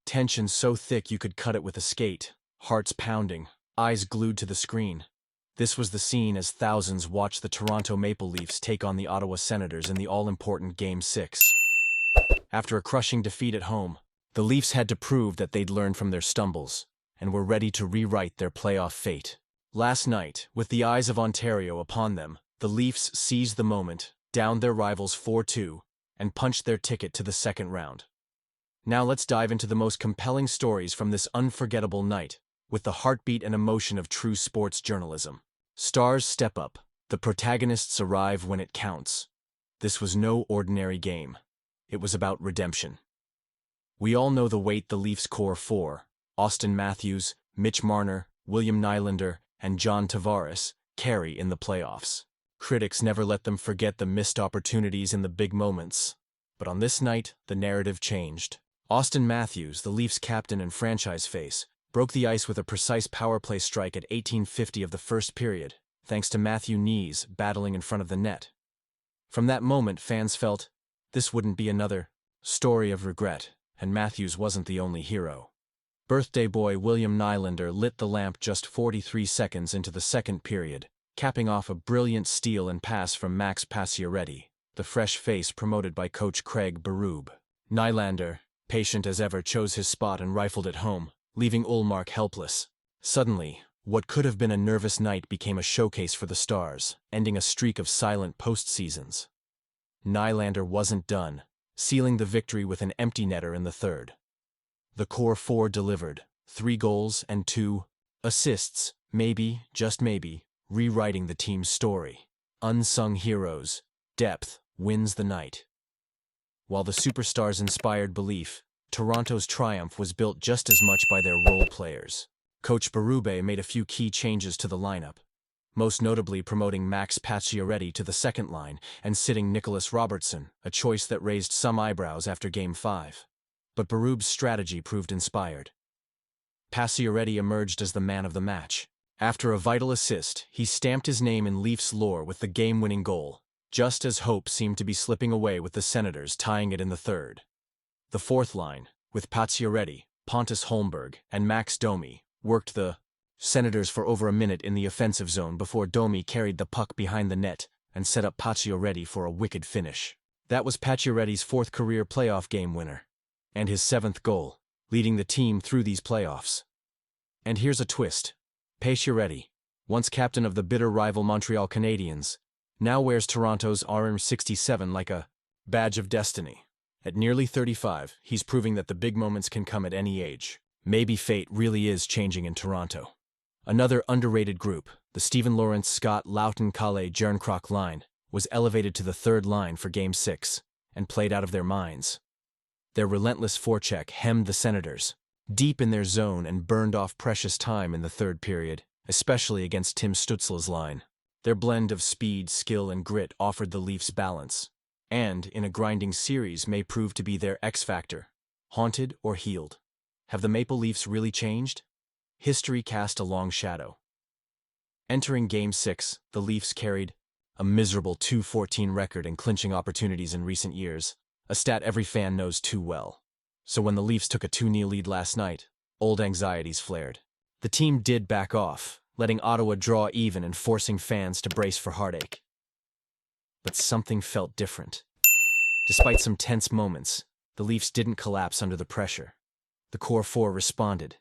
Tension so thick you could cut it with a skate, hearts pounding, eyes glued to the screen. This was the scene as thousands watched the Toronto Maple Leafs take on the Ottawa Senators in the all-important Game 6. After a crushing defeat at home, the Leafs had to prove that they'd learned from their stumbles and were ready to rewrite their playoff fate. Last night, with the eyes of Ontario upon them, the Leafs seized the moment, downed their rivals 4-2, and punched their ticket to the second round. Now let's dive into the most compelling stories from this unforgettable night, with the heartbeat and emotion of true sports journalism. Stars step up. The protagonists arrive when it counts. This was no ordinary game. It was about redemption. We all know the weight the Leafs' core four, Auston Matthews, Mitch Marner, William Nylander, and John Tavares, carry in the playoffs. Critics never let them forget the missed opportunities in the big moments. But on this night, the narrative changed. Auston Matthews, the Leafs' captain and franchise face, broke the ice with a precise power play strike at 18:50 of the first period, thanks to Matthew Knies battling in front of the net. From that moment, fans felt this wouldn't be another story of regret, and Matthews wasn't the only hero. Birthday boy William Nylander lit the lamp just 43 seconds into the second period, capping off a brilliant steal and pass from Max Pacioretty, the fresh face promoted by coach Craig Berube. Nylander, patient as ever, chose his spot and rifled it home, leaving Ullmark helpless. Suddenly, what could have been a nervous night became a showcase for the Stars, ending a streak of silent postseasons. Nylander wasn't done, sealing the victory with an empty netter in the third. The core four delivered, 3 goals and 2 assists, maybe, just maybe, rewriting the team's story. Unsung heroes, depth wins the night. While the superstars inspired belief, Toronto's triumph was built just as much by their role players. Coach Berube made a few key changes to the lineup, most notably promoting Max Pacioretty to the second line and sitting Nicholas Robertson, a choice that raised some eyebrows after Game 5. But Berube's strategy proved inspired. Pacioretty emerged as the man of the match. After a vital assist, he stamped his name in Leafs lore with the game-winning goal, just as hope seemed to be slipping away with the Senators tying it in the third. The fourth line, with Pacioretty, Pontus Holmberg, and Max Domi, worked the Senators for over a minute in the offensive zone before Domi carried the puck behind the net and set up Pacioretty for a wicked finish. That was Pacioretty's 4th career playoff game winner, and his 7th goal, leading the team through these playoffs. And here's a twist. Pacioretty, once captain of the bitter rival Montreal Canadiens, now wears Toronto's orange 67 like a badge of destiny. At nearly 35, he's proving that the big moments can come at any age. Maybe fate really is changing in Toronto. Another underrated group, the Stephen Lawrence Scott Loughton Calle Jerncroc line, was elevated to the third line for Game 6 and played out of their minds. Their relentless forecheck hemmed the Senators, deep in their zone, and burned off precious time in the third period, especially against Tim Stützle's line. Their blend of speed, skill, and grit offered the Leafs balance, and, in a grinding series, may prove to be their X-factor. Haunted or healed? Have the Maple Leafs really changed? History cast a long shadow. Entering Game 6, the Leafs carried a miserable 2-14 record in clinching opportunities in recent years, a stat every fan knows too well. So when the Leafs took a 2-0 lead last night, old anxieties flared. The team did back off, letting Ottawa draw even and forcing fans to brace for heartache. But something felt different. Despite some tense moments, the Leafs didn't collapse under the pressure. The core four responded,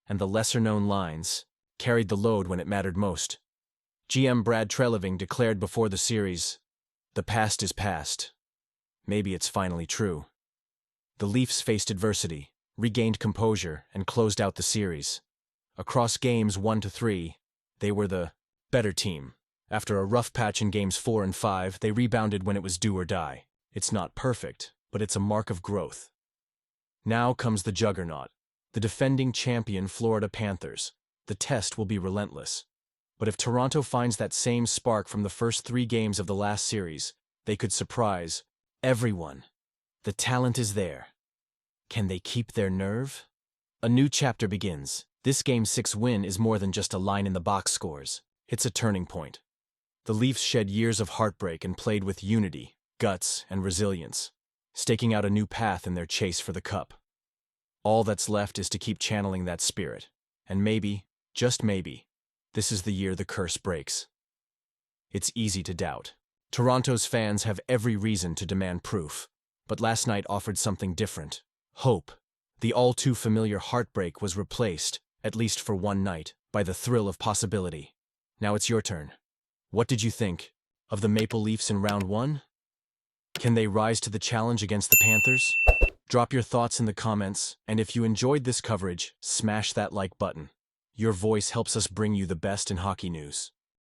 and the lesser-known lines carried the load when it mattered most. GM Brad Treliving declared before the series, "The past is past. Maybe it's finally true." The Leafs faced adversity, regained composure, and closed out the series. Across games 1-3, they were the better team. After a rough patch in games 4 and 5, they rebounded when it was do or die. It's not perfect, but it's a mark of growth. Now comes the juggernaut, the defending champion Florida Panthers. The test will be relentless. But if Toronto finds that same spark from the first 3 games of the last series, they could surprise everyone. The talent is there. Can they keep their nerve? A new chapter begins. This Game 6 win is more than just a line in the box scores. It's a turning point. The Leafs shed years of heartbreak and played with unity, guts, and resilience, staking out a new path in their chase for the cup. All that's left is to keep channeling that spirit. And maybe, just maybe, this is the year the curse breaks. It's easy to doubt. Toronto's fans have every reason to demand proof. But last night offered something different. Hope. The all-too-familiar heartbreak was replaced, at least for one night, by the thrill of possibility. Now it's your turn. What did you think of the Maple Leafs in round one? Can they rise to the challenge against the Panthers? Drop your thoughts in the comments, and if you enjoyed this coverage, smash that like button. Your voice helps us bring you the best in hockey news.